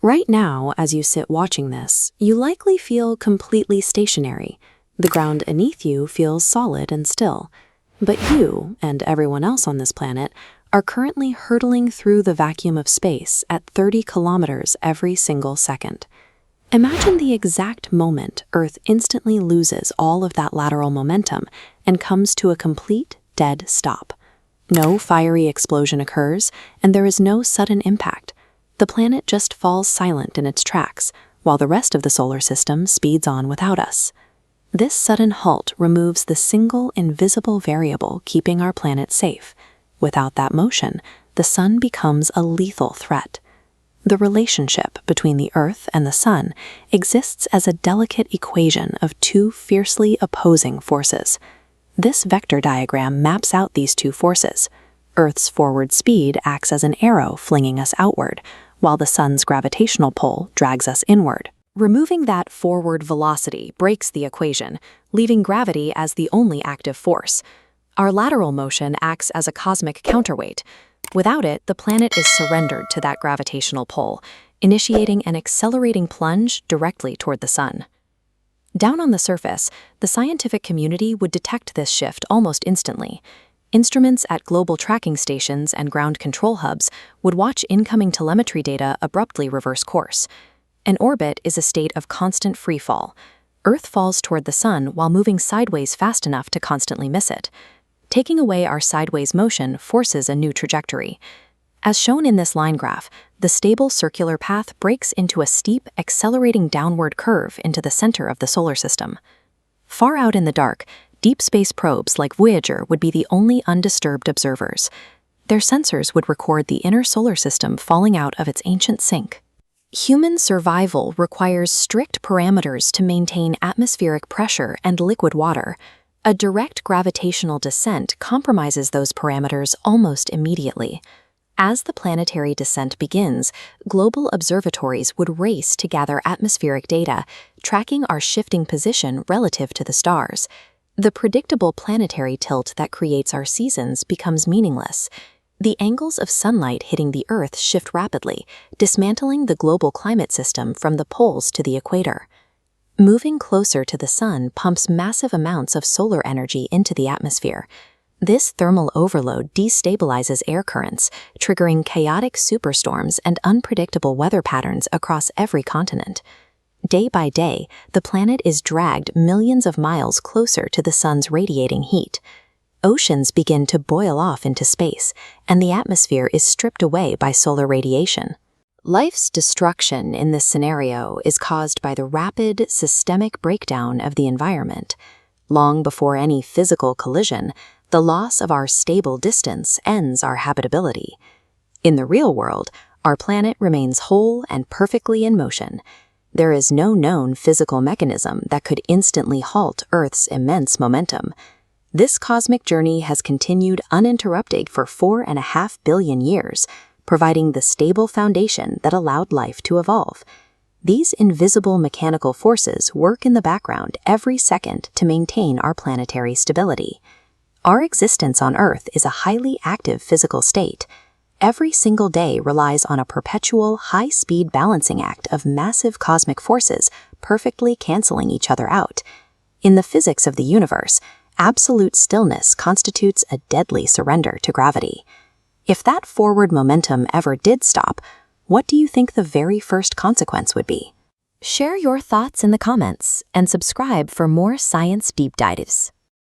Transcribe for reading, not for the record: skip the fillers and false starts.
Right now, as you sit watching this, you likely feel completely stationary. The ground beneath you feels solid and still. But you, and everyone else on this planet, are currently hurtling through the vacuum of space at 30 kilometers every single second. Imagine the exact moment Earth instantly loses all of that lateral momentum and comes to a complete, dead stop. No fiery explosion occurs, and there is no sudden impact. The planet just falls silent in its tracks, while the rest of the solar system speeds on without us. This sudden halt removes the single invisible variable keeping our planet safe. Without that motion, the sun becomes a lethal threat. The relationship between the Earth and the sun exists as a delicate equation of two fiercely opposing forces. This vector diagram maps out these two forces. Earth's forward speed acts as an arrow flinging us outward, while the sun's gravitational pull drags us inward. Removing that forward velocity breaks the equation, leaving gravity as the only active force. Our lateral motion acts as a cosmic counterweight. Without it, the planet is surrendered to that gravitational pull, initiating an accelerating plunge directly toward the sun. Down on the surface, the scientific community would detect this shift almost instantly. Instruments at global tracking stations and ground control hubs would watch incoming telemetry data abruptly reverse course. An orbit is a state of constant freefall. Earth falls toward the sun while moving sideways fast enough to constantly miss it. Taking away our sideways motion forces a new trajectory. As shown in this line graph, the stable circular path breaks into a steep, accelerating downward curve into the center of the solar system. Far out in the dark, deep space probes like Voyager would be the only undisturbed observers. Their sensors would record the inner solar system falling out of its ancient sink. Human survival requires strict parameters to maintain atmospheric pressure and liquid water. A direct gravitational descent compromises those parameters almost immediately. As the planetary descent begins, global observatories would race to gather atmospheric data, tracking our shifting position relative to the stars. The predictable planetary tilt that creates our seasons becomes meaningless. The angles of sunlight hitting the Earth shift rapidly, dismantling the global climate system from the poles to the equator. Moving closer to the sun pumps massive amounts of solar energy into the atmosphere. This thermal overload destabilizes air currents, triggering chaotic superstorms and unpredictable weather patterns across every continent. Day by day, the planet is dragged millions of miles closer to the sun's radiating heat. Oceans begin to boil off into space, and the atmosphere is stripped away by solar radiation. Life's destruction in this scenario is caused by the rapid, systemic breakdown of the environment. Long before any physical collision, the loss of our stable distance ends our habitability. In the real world, our planet remains whole and perfectly in motion. There is no known physical mechanism that could instantly halt Earth's immense momentum. This cosmic journey has continued uninterrupted for 4.5 billion years, providing the stable foundation that allowed life to evolve. These invisible mechanical forces work in the background every second to maintain our planetary stability. Our existence on Earth is a highly active physical state. Every single day relies on a perpetual, high-speed balancing act of massive cosmic forces perfectly canceling each other out. In the physics of the universe, absolute stillness constitutes a deadly surrender to gravity. If that forward momentum ever did stop, what do you think the very first consequence would be? Share your thoughts in the comments and subscribe for more science deep dives.